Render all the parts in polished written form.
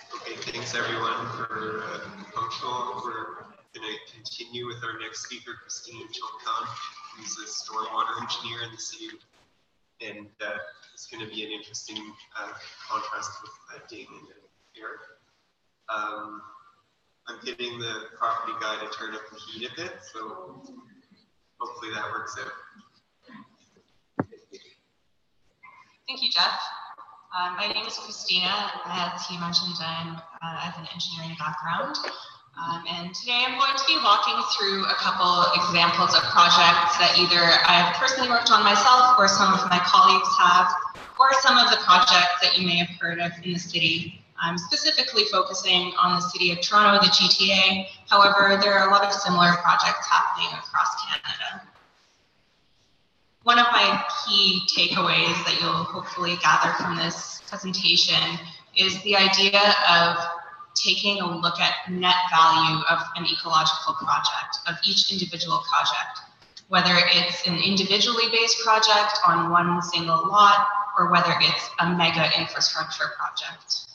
Okay, thanks everyone for being punctual. We're going to continue with our next speaker, Christina Cholkan, who's a stormwater engineer in the city. And it's going to be an interesting contrast with Damon and Eric. I'm getting the property guy to turn up the heat a bit, so hopefully that works out. Thank you, Jeff. My name is Christina. As he mentioned, I have an engineering background. And today I'm going to be walking through a couple examples of projects that either I've personally worked on myself or some of my colleagues have, or some of the projects that you may have heard of in the city. I'm specifically focusing on the city of Toronto, the GTA. However, there are a lot of similar projects happening across Canada. One of my key takeaways that you'll hopefully gather from this presentation is the idea of taking a look at net value of an ecological project, of each individual project, whether it's an individually based project on one single lot, or whether it's a mega infrastructure project.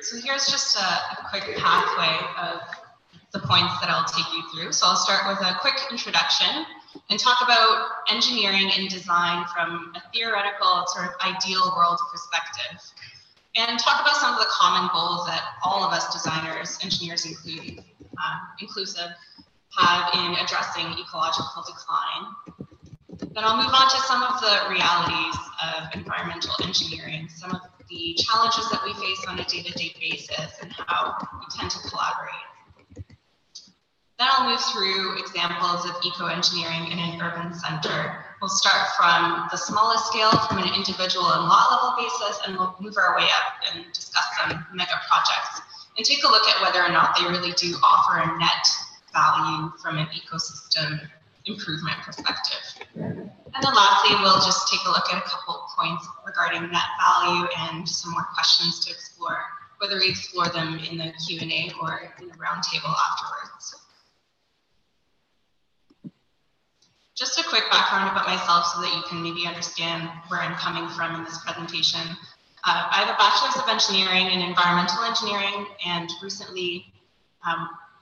So here's just a quick pathway of the points that I'll take you through. So I'll start with a quick introduction and talk about engineering and design from a theoretical sort of ideal world perspective, and talk about some of the common goals that all of us designers, engineers inclusive, have in addressing ecological decline. Then I'll move on to some of the realities of environmental engineering, some of the challenges that we face on a day-to-day basis, and how we tend to collaborate. Then I'll move through examples of eco-engineering in an urban center. We'll start from the smallest scale, from an individual and lot level basis, and we'll move our way up and discuss some mega projects and take a look at whether or not they really do offer a net value from an ecosystem improvement perspective. And then lastly, we'll just take a look at a couple points regarding net value and some more questions to explore, whether we explore them in the Q&A or in the roundtable afterwards. Just a quick background about myself so that you can maybe understand where I'm coming from in this presentation. I have a bachelor's of engineering in environmental engineering, and recently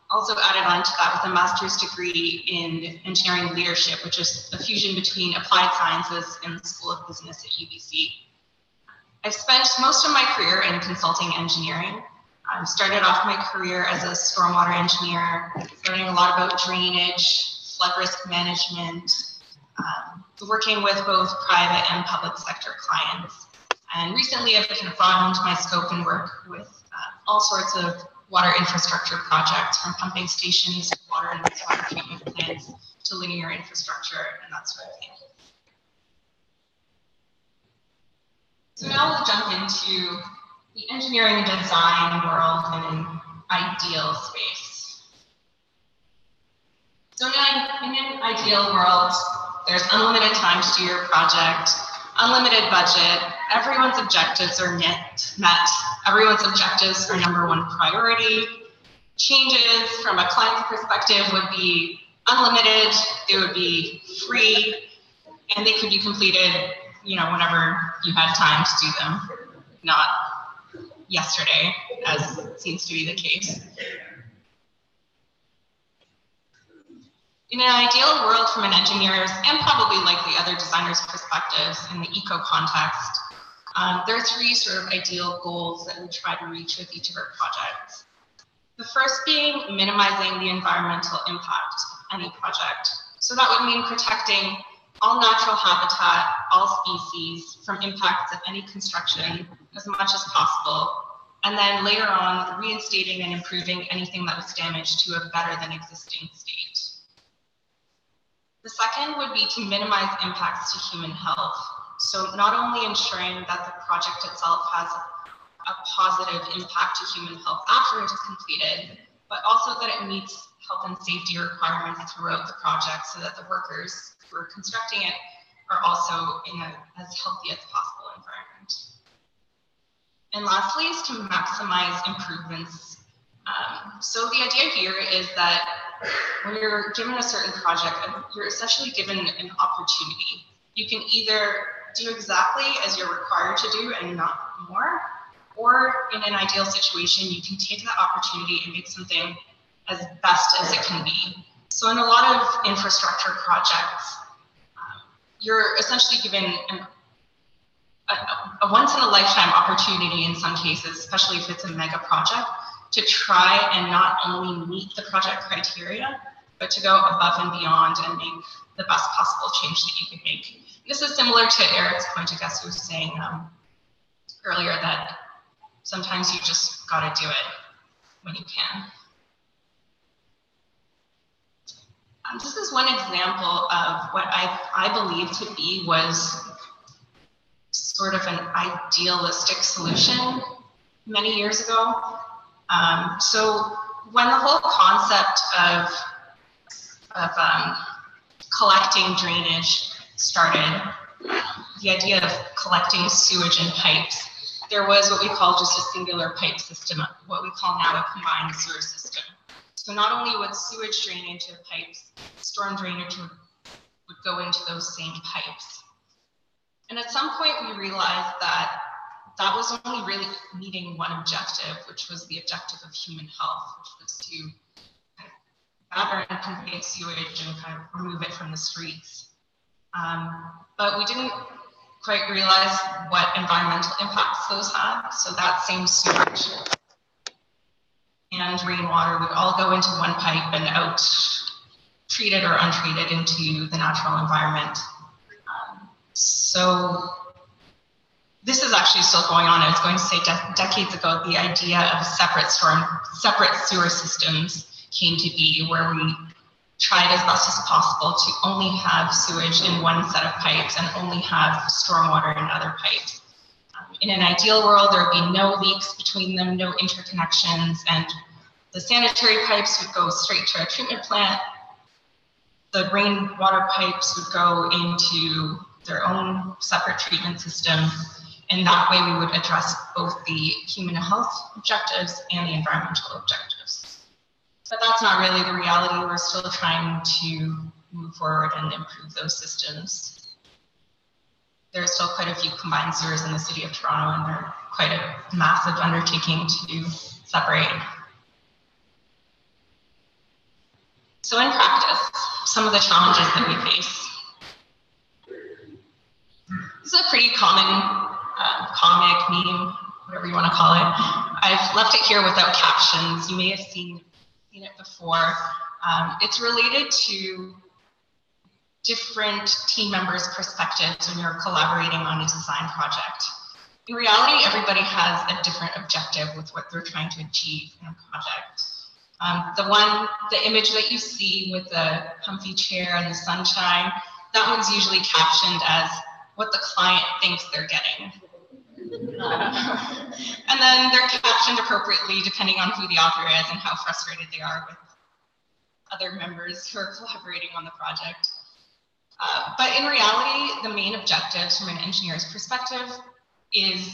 also added on to that with a master's degree in engineering leadership, which is a fusion between applied sciences and the School of Business at UBC. I've spent most of my career in consulting engineering. I started off my career as a stormwater engineer, learning a lot about drainage, flood risk management, working with both private and public sector clients. And recently I've kind of broadened my scope and work with all sorts of water infrastructure projects, from pumping stations to water and wastewater treatment plants to linear infrastructure and that sort of thing. So now we'll jump into the engineering and design world in an ideal space. So in an ideal world, there's unlimited time to do your project, unlimited budget, everyone's objectives are met, everyone's objectives are #1 priority. Changes from a client's perspective would be unlimited, they would be free, and they could be completed, whenever you had time to do them, not yesterday, as seems to be the case. In an ideal world from an engineer's and probably likely other designers' perspectives in the eco context, there are 3 sort of ideal goals that we try to reach with each of our projects. The first being minimizing the environmental impact of any project. So that would mean protecting all natural habitat, all species from impacts of any construction as much as possible. And then later on, reinstating and improving anything that was damaged to a better than existing state. The second would be to minimize impacts to human health. So not only ensuring that the project itself has a positive impact to human health after it is completed, but also that it meets health and safety requirements throughout the project so that the workers who are constructing it are also in as healthy as possible environment. And lastly is to maximize improvements. So the idea here is that when you're given a certain project, you're essentially given an opportunity. You can either do exactly as you're required to do and not more. Or in an ideal situation, you can take that opportunity and make something as best as it can be. So in a lot of infrastructure projects, you're essentially given a once-in-a-lifetime opportunity in some cases, especially if it's a mega project, to try and not only meet the project criteria, but to go above and beyond and make the best possible change that you can make. This is similar to Eric's point, I guess, he was saying earlier that sometimes you just gotta do it when you can. This is one example of what I believe to be was sort of an idealistic solution many years ago. So when the whole concept of collecting drainage started, the idea of collecting sewage in pipes, there was what we call just a singular pipe system, what we call now a combined sewer system. So not only would sewage drain into pipes, storm drainage would go into those same pipes. And at some point we realized that that was only really meeting one objective, which was the objective of human health, which was to kind of gather and convey sewage and kind of remove it from the streets. But we didn't quite realize what environmental impacts those had. So that same sewage and rainwater would all go into one pipe and out, treated or untreated, into the natural environment. So this is actually still going on. I was going to say decades ago, the idea of separate sewer systems came to be, where we tried as best as possible to only have sewage in one set of pipes and only have stormwater in other pipes. In an ideal world, there would be no leaks between them, no interconnections, and the sanitary pipes would go straight to a treatment plant. The rainwater pipes would go into their own separate treatment system. And that way we would address both the human health objectives and the environmental objectives. But that's not really the reality. We're still trying to move forward and improve those systems. There are still quite a few combined sewers in the city of Toronto, and they're quite a massive undertaking to separate. So in practice, some of the challenges that we face. This is a pretty common comic, meme, whatever you want to call it. I've left it here without captions. You may have seen it before. It's related to different team members' perspectives when you're collaborating on a design project. In reality, everybody has a different objective with what they're trying to achieve in a project. The image that you see with the comfy chair and the sunshine, that one's usually captioned as what the client thinks they're getting. And then they're captioned appropriately depending on who the author is and how frustrated they are with other members who are collaborating on the project. But in reality, the main objectives from an engineer's perspective is,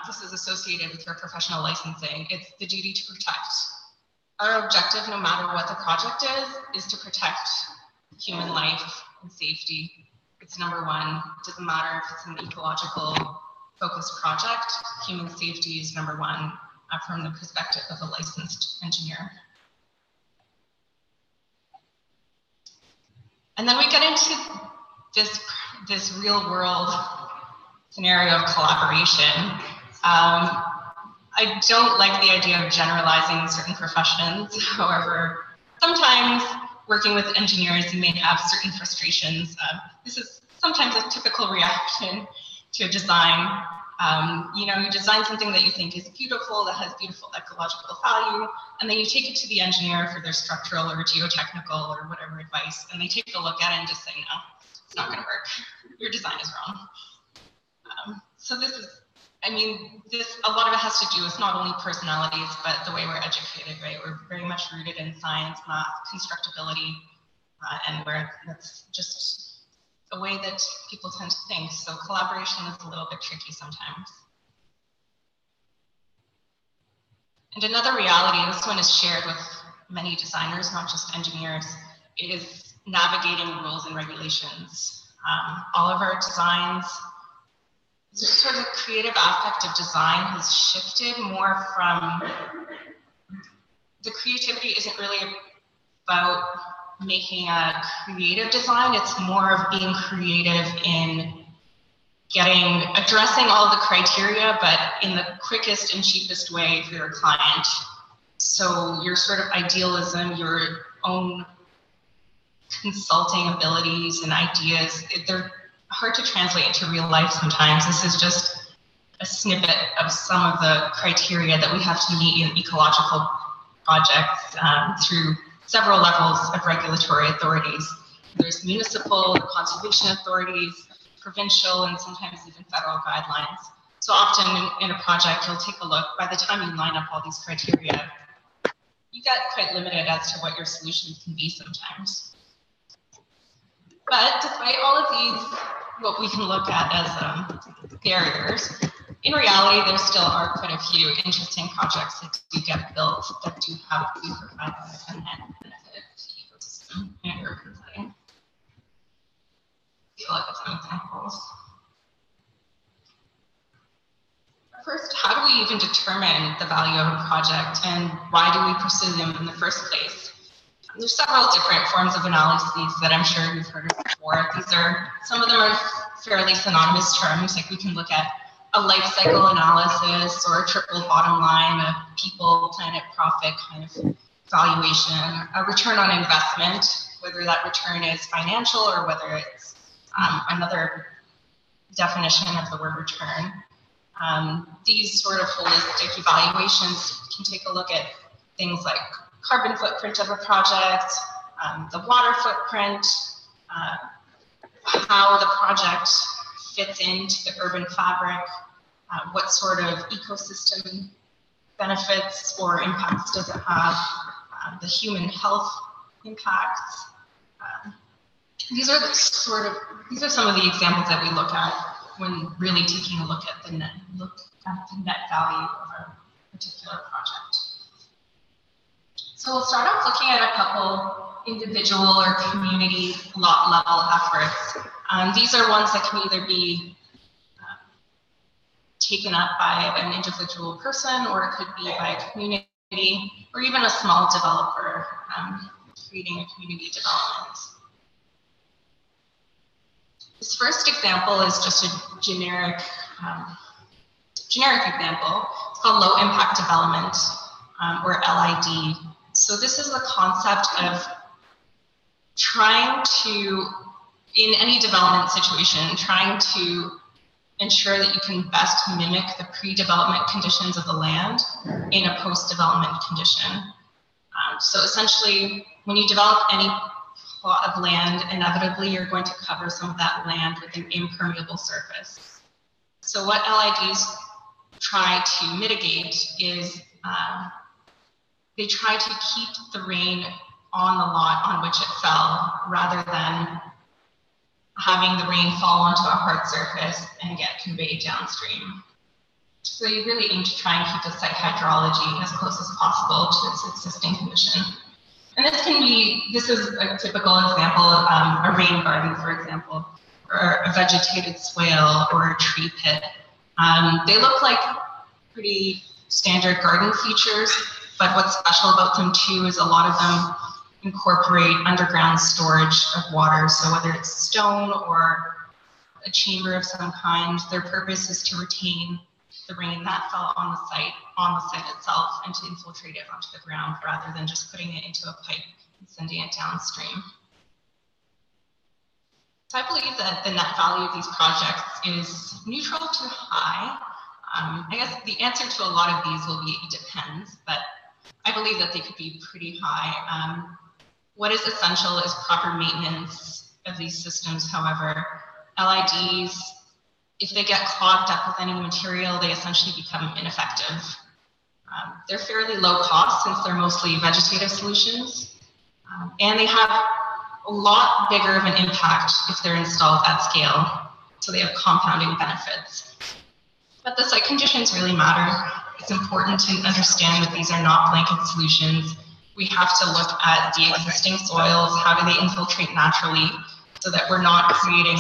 this is associated with your professional licensing, it's the duty to protect. Our objective, no matter what the project is to protect human life and safety. It's number one. It doesn't matter if it's an ecological focused project, human safety is number one from the perspective of a licensed engineer. And then we get into this real world scenario of collaboration. I don't like the idea of generalizing certain professions. However, sometimes working with engineers, you may have certain frustrations. This is sometimes a typical reaction to a design. You design something that you think is beautiful, that has beautiful ecological value, and then you take it to the engineer for their structural or geotechnical or whatever advice, and they take a look at it and just say, no, it's not gonna work. Your design is wrong. So this is, a lot of it has to do with not only personalities, but the way we're educated, right? We're very much rooted in science, math, constructability, and where that's just a way that people tend to think. So collaboration is a little bit tricky sometimes. And another reality, this one is shared with many designers, not just engineers, is navigating rules and regulations. All of our designs the sort of creative aspect of design has shifted more from, the creativity isn't really about making a creative design, it's more of being creative in addressing all the criteria, but in the quickest and cheapest way for your client. So your sort of idealism, your own consulting abilities and ideas, they're hard to translate into real life sometimes. This is just a snippet of some of the criteria that we have to meet in ecological projects through several levels of regulatory authorities. There's municipal, conservation authorities, provincial, and sometimes even federal guidelines. So often in a project, you'll take a look, by the time you line up all these criteria, you get quite limited as to what your solutions can be sometimes. But despite all of these, what we can look at as barriers, in reality, there still are quite a few interesting projects that do get built that do have the provide a net benefit to ecosystem and urban setting. Take a look at some examples. First, how do we even determine the value of a project, and why do we pursue them in the first place? There's several different forms of analyses that I'm sure you've heard of before. Some of them are fairly synonymous terms, like we can look at a life cycle analysis or a triple bottom line, a people, planet, profit kind of valuation, a return on investment, whether that return is financial or whether it's another definition of the word return. These sort of holistic evaluations can take a look at things like carbon footprint of a project, the water footprint, how the project fits into the urban fabric, what sort of ecosystem benefits or impacts does it have, the human health impacts. These are some of the examples that we look at when really taking a look at the net value of a particular project. So we'll start off looking at a couple individual or community lot level efforts. These are ones that can either be taken up by an individual person, or it could be by a community, or even a small developer creating a community development. This first example is just a generic example. It's called low impact development, or LID. So this is the concept of trying to, in any development situation, trying to ensure that you can best mimic the pre-development conditions of the land in a post-development condition. So essentially, when you develop any plot of land, inevitably you're going to cover some of that land with an impermeable surface. So what LIDs try to mitigate is they try to keep the rain on the lot on which it fell, rather than having the rain fall onto a hard surface and get conveyed downstream. So you really aim to try and keep the site hydrology as close as possible to its existing condition. And this is a typical example of a rain garden, for example, or a vegetated swale or a tree pit. They look like pretty standard garden features, but what's special about them too is a lot of them incorporate underground storage of water. So whether it's stone or a chamber of some kind, their purpose is to retain the rain that fell on the site itself, and to infiltrate it onto the ground rather than just putting it into a pipe and sending it downstream. So I believe that the net value of these projects is neutral to high. I guess the answer to a lot of these will be it depends, but I believe that they could be pretty high. What is essential is proper maintenance of these systems. However, LIDs, if they get clogged up with any material, they essentially become ineffective. They're fairly low cost since they're mostly vegetative solutions, and they have a lot bigger of an impact if they're installed at scale, so they have compounding benefits. But the site conditions really matter. It's important to understand that these are not blanket solutions. We have to look at the existing soils, how do they infiltrate naturally, so that we're not creating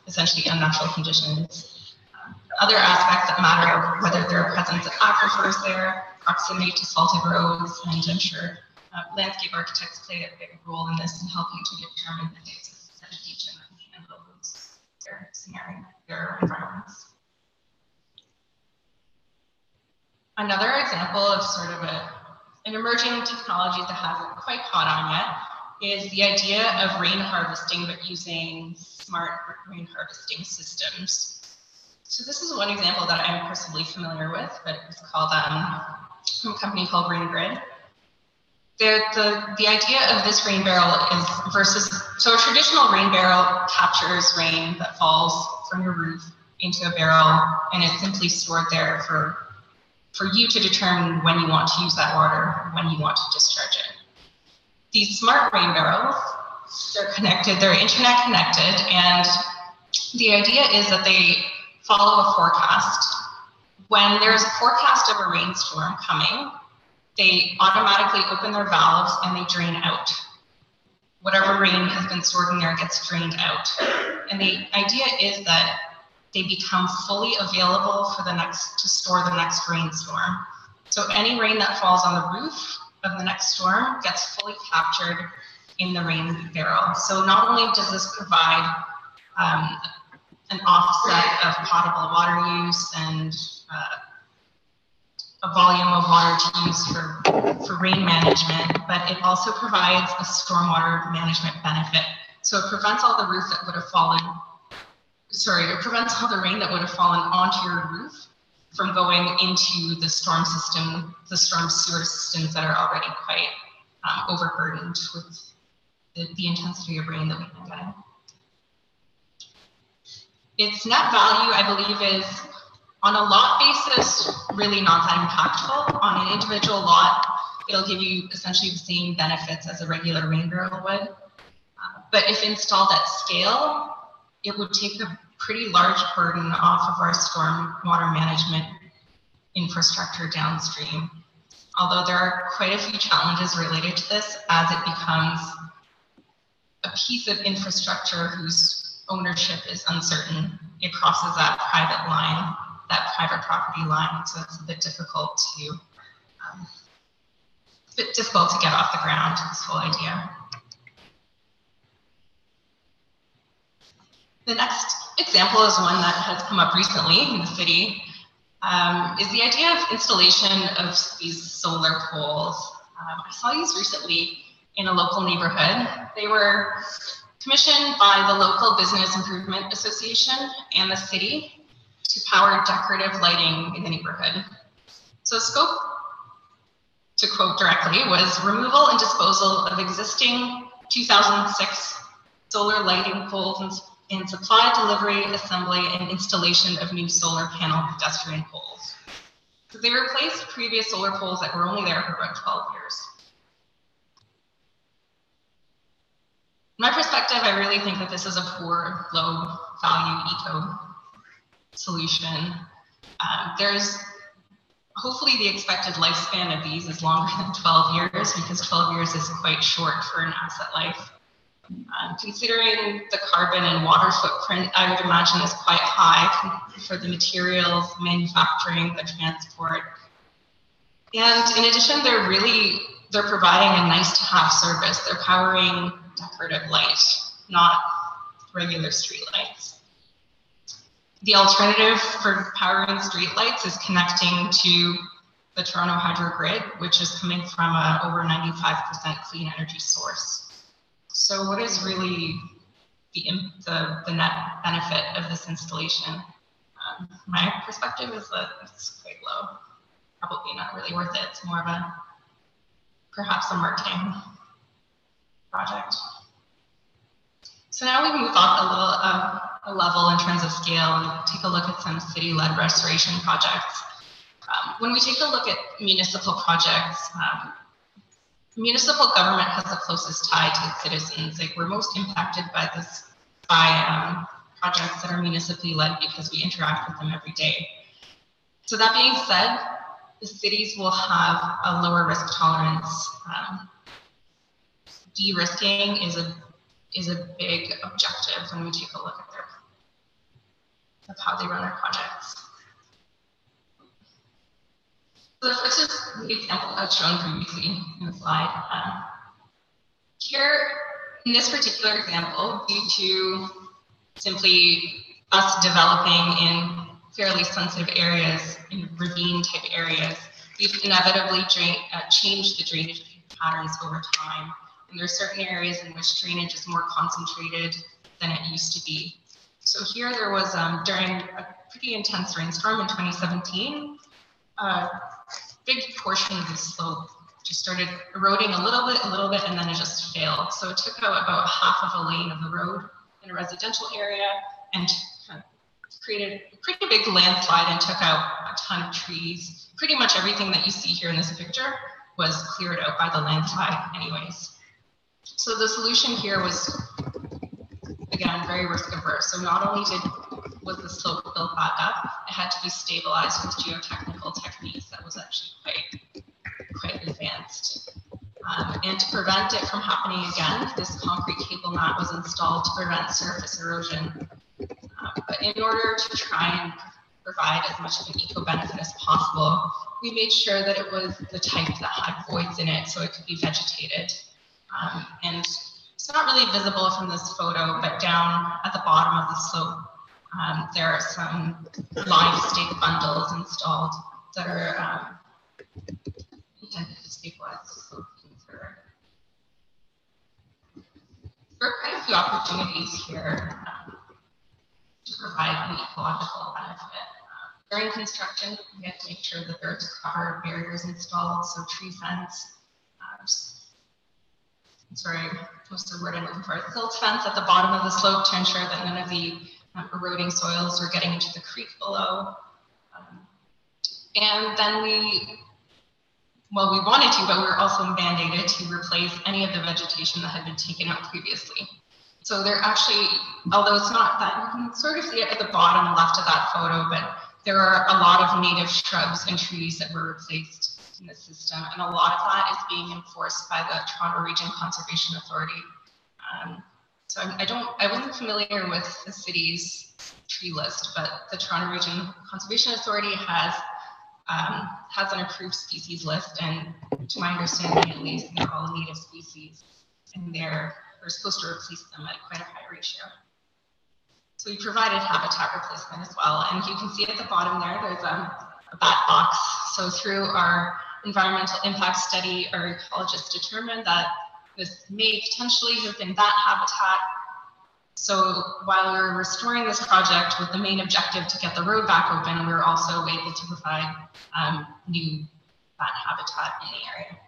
essentially unnatural conditions. Other aspects that matter are whether there are presence of aquifers there, proximity to salted roads, and I'm sure landscape architects play a big role in this in helping to determine the types of vegetation that can handle their environments. Another example of sort of an emerging technology that hasn't quite caught on yet is the idea of rain harvesting, but using smart rain harvesting systems. So this is one example that I'm personally familiar with, but it's called from a company called Rain Grid. The idea of this rain barrel is so a traditional rain barrel captures rain that falls from your roof into a barrel, and it's simply stored there for you to determine when you want to use that water, when you want to discharge it. These smart rain barrels, they're connected, they're internet connected, and the idea is that they follow a forecast. When there's a forecast of a rainstorm coming, they automatically open their valves and they drain out. Whatever rain has been stored in there gets drained out. And the idea is that they become fully available to store the next rainstorm. So any rain that falls on the roof of the next storm gets fully captured in the rain barrel. So not only does this provide an offset of potable water use and a volume of water to use for rain management, but it also provides a stormwater management benefit. So it prevents all the roof that would have fallen, it prevents all the rain that would have fallen onto your roof from going into the storm system, the storm sewer systems that are already quite overburdened with the intensity of rain that we've been getting. Its net value, I believe, is on a lot basis, really not that impactful. On an individual lot, it'll give you essentially the same benefits as a regular rain barrel would. But if installed at scale, it would take a pretty large burden off of our storm water management infrastructure downstream. Although there are quite a few challenges related to this as it becomes a piece of infrastructure whose ownership is uncertain. It crosses that private line, that private property line, so it's a bit difficult to get off the ground, this whole idea. The next example is one that has come up recently in the city, is the idea of installation of these solar poles. I saw these recently in a local neighborhood. They were commissioned by the local Business Improvement Association and the city to power decorative lighting in the neighborhood. So scope, to quote directly, was removal and disposal of existing 2006 solar lighting poles and supply, delivery, assembly, and installation of new solar panel pedestrian poles. So they replaced previous solar poles that were only there for about 12 years. From my perspective, I really think that this is a poor, low-value eco solution. There's hopefully the expected lifespan of these is longer than 12 years because 12 years is quite short for an asset life. Considering the carbon and water footprint, I would imagine is quite high for the materials, manufacturing, the transport. And in addition, they're providing a nice-to-have service. They're powering decorative light, not regular street lights. The alternative for powering street lights is connecting to the Toronto hydro grid, which is coming from an over 95% clean energy source. So what is really the net benefit of this installation? My perspective is that it's quite low. Probably not really worth it. It's more of perhaps a marketing project. So now we move up a level in terms of scale and take a look at some city-led restoration projects. When we take a look at municipal projects, municipal government has the closest tie to its citizens. Like, we're most impacted by projects that are municipally led because we interact with them every day. So that being said, the cities will have a lower risk tolerance. De-risking is a big objective when we take a look at of how they run their projects. So the first is the example I've shown previously in the slide. Here, in this particular example, due to simply us developing in fairly sensitive areas, in ravine type areas, we've inevitably changed the drainage patterns over time. And there are certain areas in which drainage is more concentrated than it used to be. So here there was, during a pretty intense rainstorm in 2017, a big portion of the slope just started eroding a little bit, and then it just failed. So it took out about half of a lane of the road in a residential area and created a pretty big landslide and took out a ton of trees. Pretty much everything that you see here in this picture was cleared out by the landslide anyways. So the solution here was, again, very risk averse. So not only was the slope built back up, it had to be stabilized with geotechnical techniques that was actually quite advanced. And to prevent it from happening again, this concrete cable mat was installed to prevent surface erosion. But in order to try and provide as much of an eco-benefit as possible, we made sure that it was the type that had voids in it so it could be vegetated. And it's not really visible from this photo, but down at the bottom of the slope, there are some live stake bundles installed that are intended to stabilize the slope further. There are quite a few opportunities here to provide an ecological benefit. During construction, we have to make sure that there's cover barriers installed, so tree fence. Sorry, what's the word I'm looking for? Silt fence at the bottom of the slope to ensure that none of the eroding soils were getting into the creek below. And then we wanted to, but we were also mandated to replace any of the vegetation that had been taken out previously. So they're actually, although it's not that, you can sort of see it at the bottom left of that photo, but there are a lot of native shrubs and trees that were replaced in the system, and a lot of that is being enforced by the Toronto Region Conservation Authority. So I wasn't familiar with the city's tree list, but the Toronto Region Conservation Authority has an approved species list, and to my understanding at least, they're all native species, and we're supposed to replace them at quite a high ratio. So we provided habitat replacement as well, and you can see at the bottom there, there's a bat box. So through our environmental impact study, our ecologists determined that this may potentially have been bat habitat. So while we were restoring this project with the main objective to get the road back open, we were also able to provide new bat habitat in the area.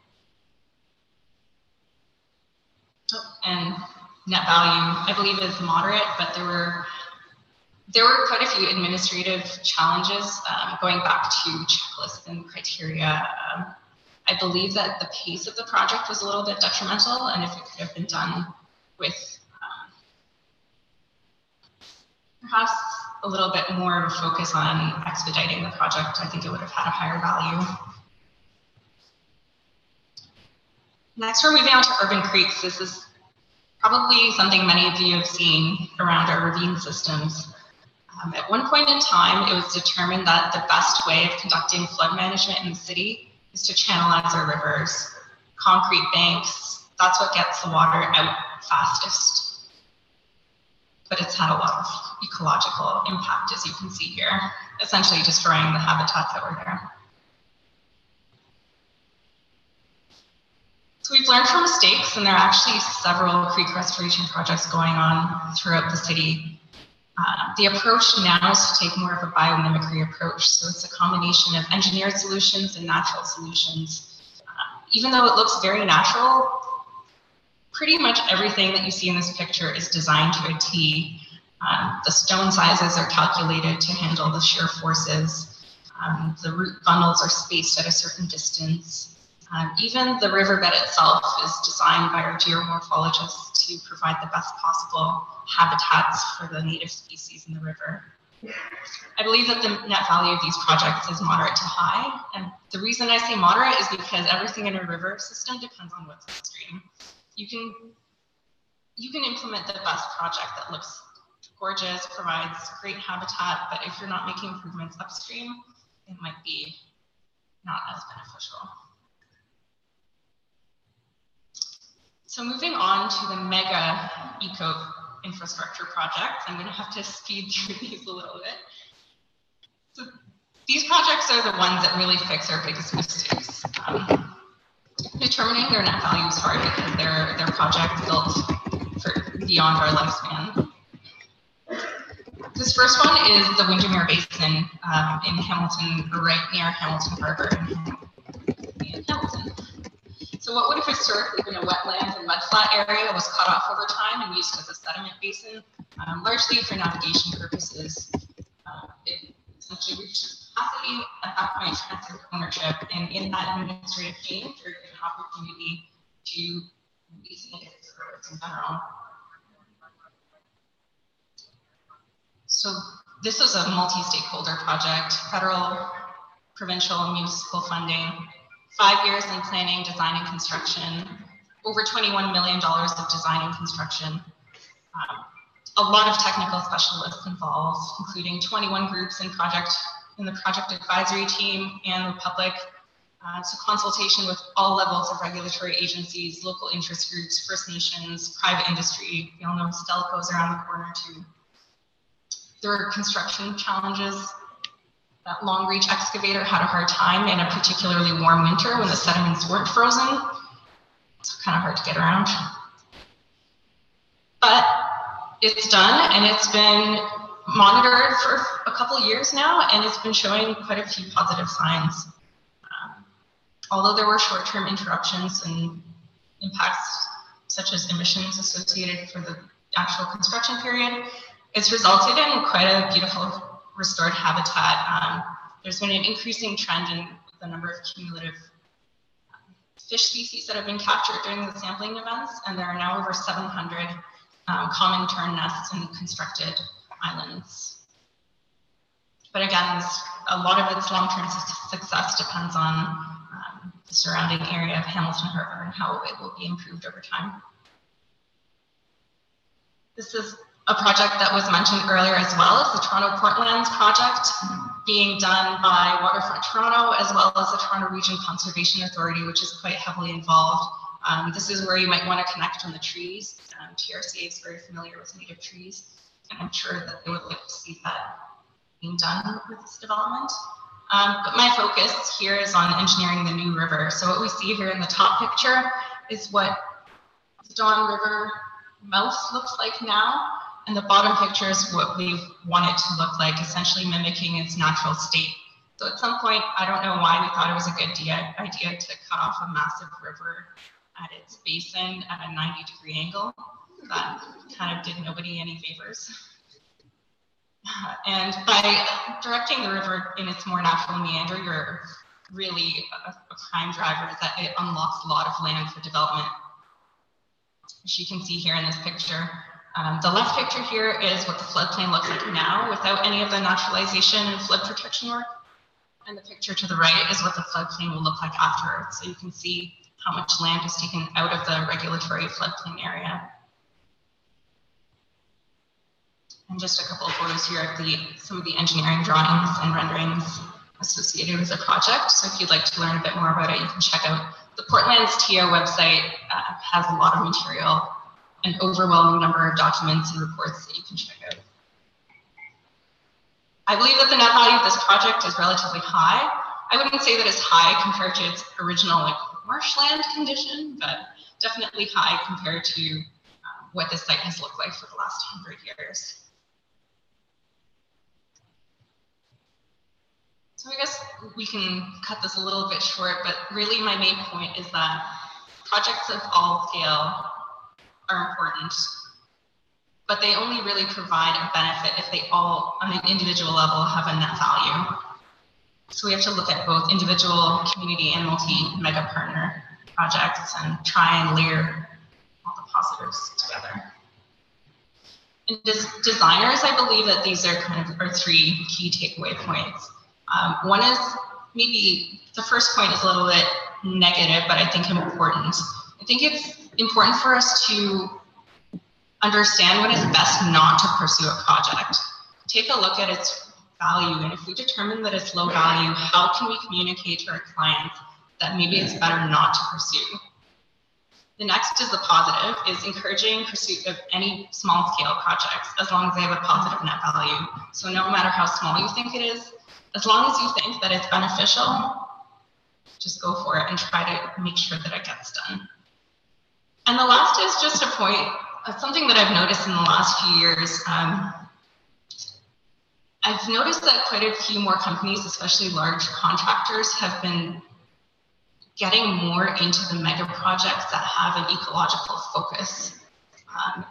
And net value, I believe, is moderate, but there were quite a few administrative challenges going back to checklists and criteria. I believe that the pace of the project was a little bit detrimental, and if it could have been done with perhaps a little bit more of a focus on expediting the project, I think it would have had a higher value. Next, we're moving on to urban creeks. This is probably something many of you have seen around our ravine systems. At one point in time, it was determined that the best way of conducting flood management in the city is to channelize our rivers. Concrete banks, that's what gets the water out fastest. But it's had a lot of ecological impact, as you can see here, essentially destroying the habitats that were there. So we've learned from mistakes, and there are actually several creek restoration projects going on throughout the city. The approach now is to take more of a biomimicry approach. So it's a combination of engineered solutions and natural solutions. Even though it looks very natural, pretty much everything that you see in this picture is designed to a T. The stone sizes are calculated to handle the shear forces. The root bundles are spaced at a certain distance. Even the riverbed itself is designed by our geomorphologists to provide the best possible habitats for the native species in the river. I believe that the net value of these projects is moderate to high. And the reason I say moderate is because everything in a river system depends on what's upstream. You can implement the best project that looks gorgeous, provides great habitat, but if you're not making improvements upstream, it might be not as beneficial. So moving on to the mega eco infrastructure projects, I'm going to have to speed through these a little bit. So these projects are the ones that really fix our biggest mistakes. Determining their net value is hard because they're projects built for beyond our lifespan. This first one is the Windermere Basin in Hamilton, right near Hamilton Harbor in Hamilton. So what would have historically been a wetland and mudflat area was cut off over time and used as a sediment basin, largely for navigation purposes. It essentially reached its capacity. At that point, transferred ownership, and in that administrative change, there was an opportunity to leasing it as earthworks in general. So this was a multi-stakeholder project, federal, provincial, municipal funding, 5 years in planning, design, and construction, over $21 million of design and construction. A lot of technical specialists involved, including 21 groups in the project advisory team and the public. So consultation with all levels of regulatory agencies, local interest groups, First Nations, private industry. You all know Stelco's around the corner too. There were construction challenges. That long reach excavator had a hard time in a particularly warm winter when the sediments weren't frozen. It's kind of hard to get around. But it's done, and it's been monitored for a couple years now, and it's been showing quite a few positive signs. Although there were short-term interruptions and impacts such as emissions associated for the actual construction period, it's resulted in quite a beautiful restored habitat. There's been an increasing trend in the number of cumulative fish species that have been captured during the sampling events, and there are now over 700 common tern nests in constructed islands. But again, a lot of its long-term success depends on the surrounding area of Hamilton Harbor and how it will be improved over time. This is a project that was mentioned earlier as well as the Toronto Portlands project being done by Waterfront Toronto as well as the Toronto Region Conservation Authority, which is quite heavily involved. This is where you might want to connect on the trees. TRCA is very familiar with native trees, and I'm sure that they would like to see that being done with this development. But my focus here is on engineering the new river. So what we see here in the top picture is what the Don River mouth looks like now. And the bottom picture is what we want it to look like, essentially mimicking its natural state. So at some point, I don't know why we thought it was a good idea to cut off a massive river at its basin at a 90-degree angle. That kind of did nobody any favors. And by directing the river in its more natural meander, you're really a prime driver is that it unlocks a lot of land for development. As you can see here in this picture, the left picture here is what the floodplain looks like now without any of the naturalization and flood protection work. And the picture to the right is what the floodplain will look like afterwards. So you can see how much land is taken out of the regulatory floodplain area. And just a couple of photos here of some of the engineering drawings and renderings associated with the project. So if you'd like to learn a bit more about it, you can check out the Portlands TO website. Has a lot of material, an overwhelming number of documents and reports that you can check out. I believe that the net value of this project is relatively high. I wouldn't say that it's high compared to its original marshland condition, but definitely high compared to what this site has looked like for the last 100 years. So I guess we can cut this a little bit short, but really my main point is that projects of all scale are important, but they only really provide a benefit if they all, on an individual level, have a net value. So we have to look at both individual, community, and multi-mega partner projects and try and layer all the positives together. And as designers, I believe that these are kind of our three key takeaway points. One is maybe the first point is a little bit negative, but I think important. I think it's important for us to understand when it's best not to pursue a project. Take a look at its value, and if we determine that it's low value, how can we communicate to our clients that maybe it's better not to pursue? The next is the positive, is encouraging pursuit of any small scale projects as long as they have a positive net value. So no matter how small you think it is, as long as you think that it's beneficial, just go for it and try to make sure that it gets done. And the last is just a point, something that I've noticed in the last few years. I've noticed that quite a few more companies, especially large contractors, have been getting more into the mega projects that have an ecological focus.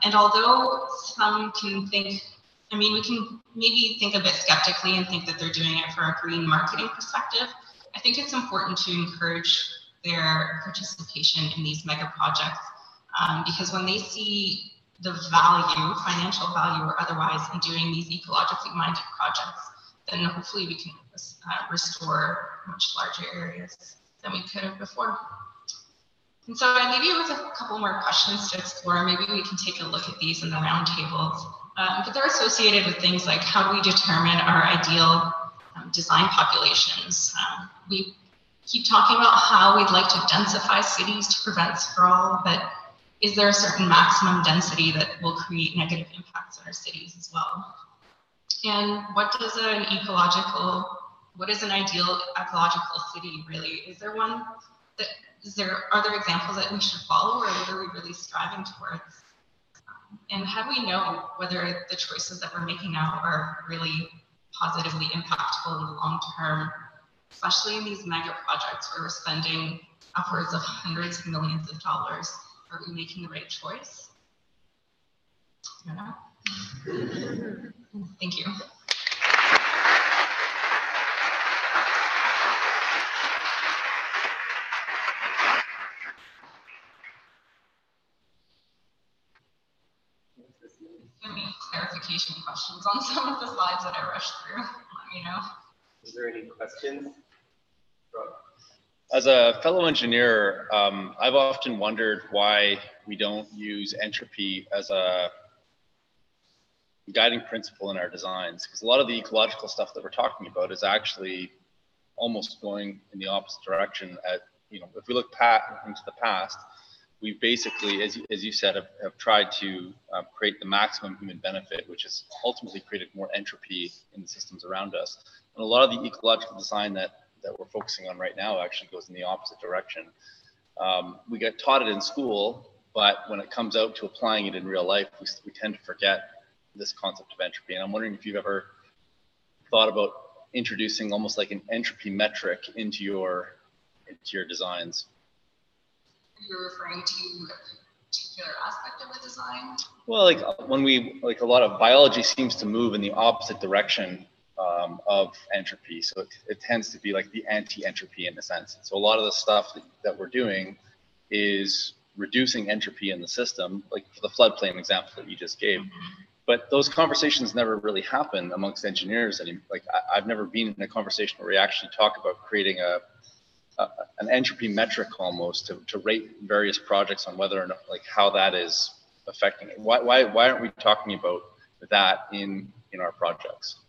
And although some can think, I mean, we can maybe think a bit skeptically and think that they're doing it for a green marketing perspective, I think it's important to encourage their participation in these mega projects because when they see the value, financial value or otherwise, in doing these ecologically minded projects, then hopefully we can restore much larger areas than we could have before. And so I leave you with a couple more questions to explore. Maybe we can take a look at these in the round tables. But they're associated with things like how do we determine our ideal design populations? We keep talking about how we'd like to densify cities to prevent sprawl, but is there a certain maximum density that will create negative impacts on our cities as well? And what does an ideal ecological city really? Is there one that, are there examples that we should follow, or what are we really striving towards? And how do we know whether the choices that we're making now are really positively impactful in the long term, especially in these mega projects where we're spending upwards of hundreds of millions of dollars? Are we making the right choice? I don't know. Thank you. Any clarification questions on some of the slides that I rushed through? Let me know. Is there any questions? As a fellow engineer, I've often wondered why we don't use entropy as a guiding principle in our designs, because a lot of the ecological stuff that we're talking about is actually almost going in the opposite direction. If we look into the past, we basically, as you said, have tried to create the maximum human benefit, which has ultimately created more entropy in the systems around us. And a lot of the ecological design that we're focusing on right now actually goes in the opposite direction. We get taught it in school, but when it comes out to applying it in real life, we tend to forget this concept of entropy. And I'm wondering if you've ever thought about introducing almost like an entropy metric into your designs. You're referring to a particular aspect of the design? Well, like a lot of biology seems to move in the opposite direction of entropy. So it tends to be like the anti-entropy in a sense. So a lot of the stuff that we're doing is reducing entropy in the system, like for the floodplain example that you just gave. Mm-hmm. But those conversations never really happen amongst engineers. I've never been in a conversation where we actually talk about creating an entropy metric almost to rate various projects on whether or not, like, how that is affecting it. Why aren't we talking about that in our projects?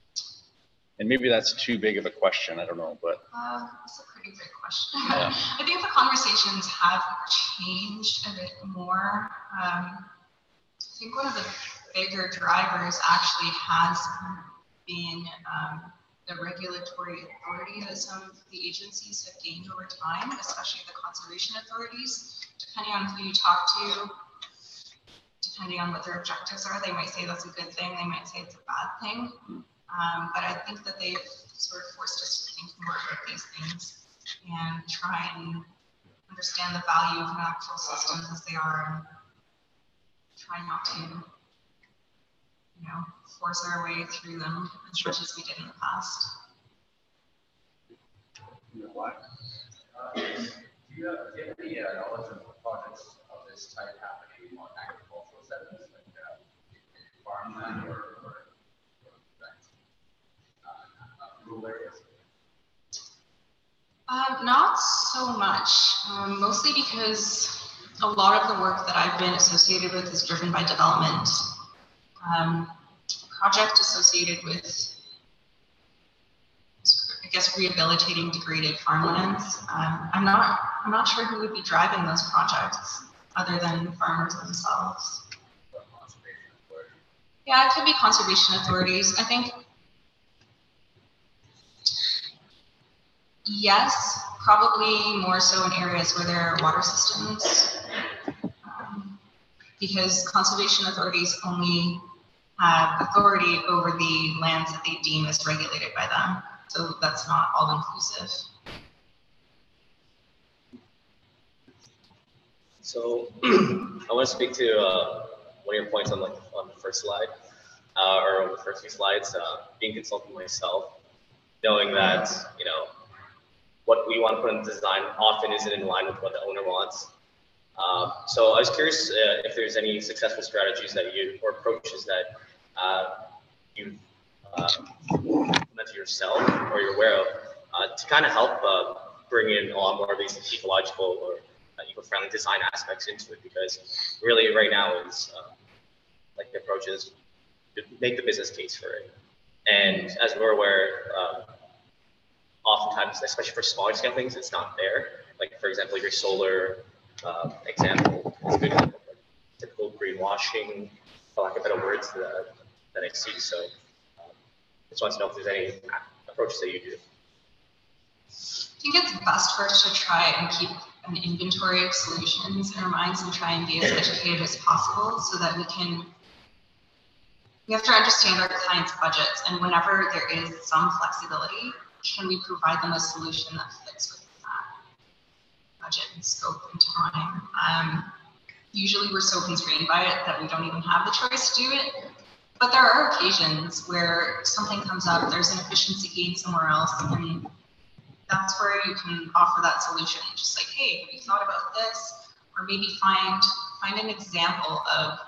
And maybe that's too big of a question, I don't know, but. That's a pretty big question. Yeah. I think the conversations have changed a bit more. I think one of the bigger drivers actually has been the regulatory authority that some of the agencies have gained over time, especially the conservation authorities. Depending on who you talk to, depending on what their objectives are, they might say that's a good thing, they might say it's a bad thing. But I think that they've sort of forced us to think more about these things and try and understand the value of natural systems as they are, and try not to, force our way through them as much as we did in the past. Do you have any knowledge of projects of this type happening on agricultural settings, like farmland or rural areas? Not so much, mostly because a lot of the work that I've been associated with is driven by development. A project associated with, I guess, rehabilitating degraded farmlands. I'm not sure who would be driving those projects other than farmers themselves. Yeah, it could be conservation authorities. I think, yes, probably more so in areas where there are water systems, because conservation authorities only have authority over the lands that they deem as regulated by them. So that's not all inclusive. So I want to speak to one of your points on the first slide, or on the first few slides, being consultant myself, knowing that, you know, what we want to put in design often isn't in line with what the owner wants. So I was curious if there's any successful strategies that you, or approaches that you've implemented yourself or you're aware of to kind of help bring in a lot more of these ecological or eco-friendly design aspects into it, because really right now is like the approach is to make the business case for it. And as we're aware, oftentimes, especially for smaller scale things, it's not there. Like, for example, your solar example is a good example of typical greenwashing, for lack of better words, that I see. So just want to know if there's any approaches that you do. I think it's best for us to try and keep an inventory of solutions in our minds and try and be as educated as possible, so that we have to understand our clients' budgets, and whenever there is some flexibility, can we provide them a solution that fits with that budget and scope and time. Usually we're so constrained by it that we don't even have the choice to do it. But there are occasions where something comes up, there's an efficiency gain somewhere else, and that's where you can offer that solution. Just like, hey, have you thought about this? Or maybe find an example of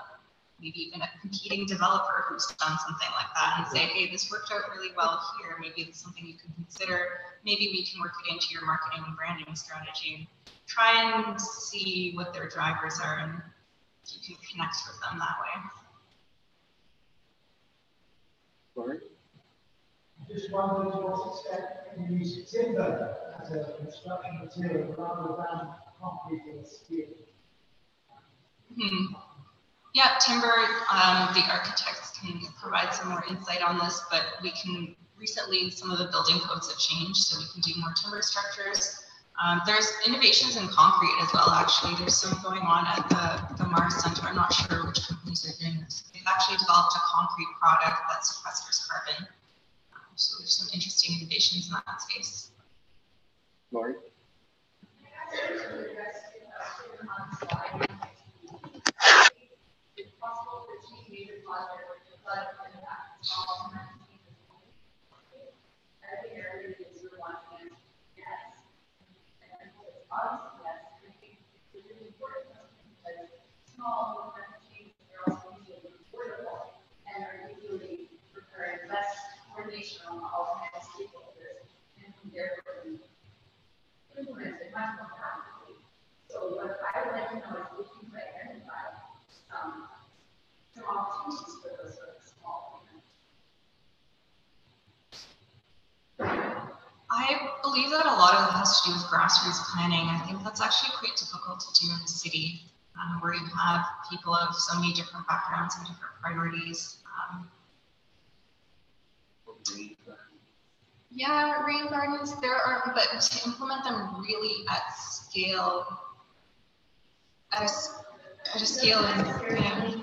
maybe even a competing developer who's done something like that and say, hey, this worked out really well here. Maybe it's something you can consider. Maybe we can work it into your marketing and branding strategy. Try and see what their drivers are, and you can connect with them that way. Lauren? Just wondering to what extent you use timber as a construction material rather than concrete or steel. Yeah, timber, the architects can provide some more insight on this, but we can, recently some of the building codes have changed, so we can do more timber structures. There's innovations in concrete as well, actually. There's some going on at the Mars Center. I'm not sure which companies are doing this. They've actually developed a concrete product that sequesters carbon. So there's some interesting innovations in that space. Lauren? So what I would like to know is if you identify some opportunities for those sort of small payments. I believe that a lot of it has to do with grassroots planning. I think that's actually quite difficult to do in a city where you have people of so many different backgrounds and different priorities. Yeah, rain gardens, there are, but to implement them really at scale, at a scale, yeah.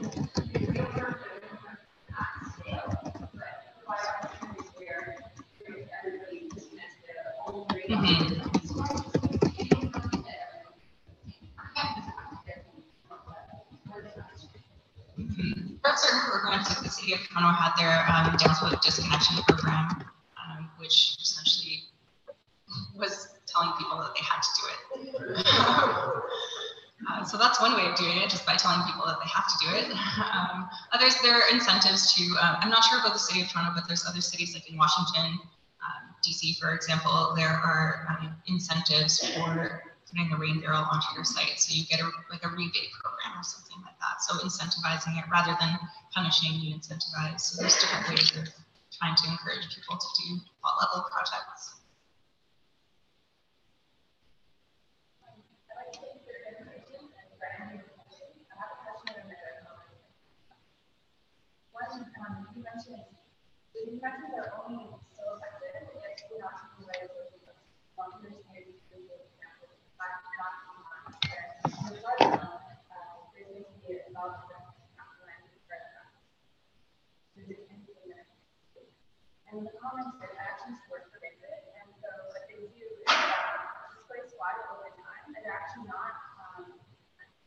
There are certain programs, like the City of Toronto had their download disconnection program, which essentially was telling people that they had to do it. So that's one way of doing it, just by telling people that they have to do it. Others, there are incentives to, I'm not sure about the City of Toronto, but there's other cities like in Washington, DC, for example, there are incentives for putting a rain barrel onto your site, so you get a rebate program or something like that. So incentivizing it rather than punishing, you incentivize. So there's different ways of trying to encourage people to do lot level projects. You mentioned the methods are only so effective if we're not taking away the long-term standards for the example, not the flood zone, there's going to be a lot of and the comments are actually sport predicted, and so what they do is displace water over time, and they're actually not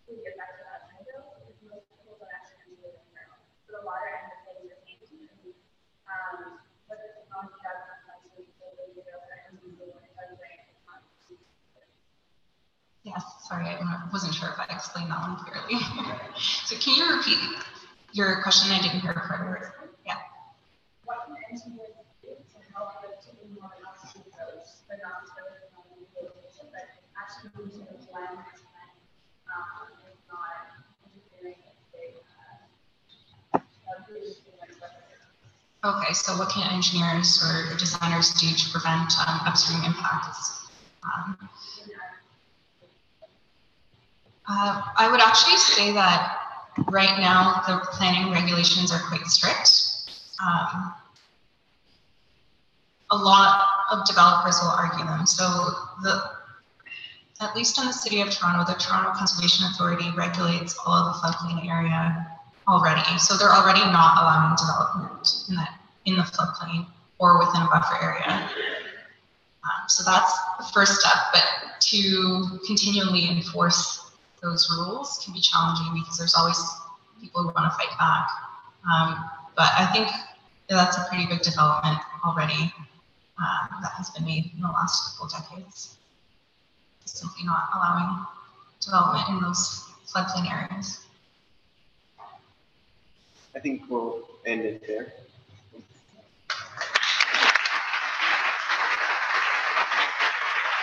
really affected as hydro, because most people don't actually use it in general. So the water ends up getting retained. But the technology does essentially so that you know that when it does rain, it's not. Yes, sorry, I wasn't sure if I explained that one clearly. So can you repeat your question? I didn't hear it part. Yeah. What can engineers do to help with taking more upstream approach, but not necessarily rehabilitation, but actually using the blend and not interfering with Okay, so what can engineers or designers do to prevent upstream impacts? I would actually say that right now the planning regulations are quite strict. A lot of developers will argue them. So at least in the city of Toronto, the Toronto Conservation Authority regulates all of the floodplain area already. So they're already not allowing development in the floodplain or within a buffer area. So that's the first step, but to continually enforce those rules can be challenging because there's always people who want to fight back. But I think that's a pretty big development already that has been made in the last couple of decades. Simply not allowing development in those floodplain areas. I think we'll end it there.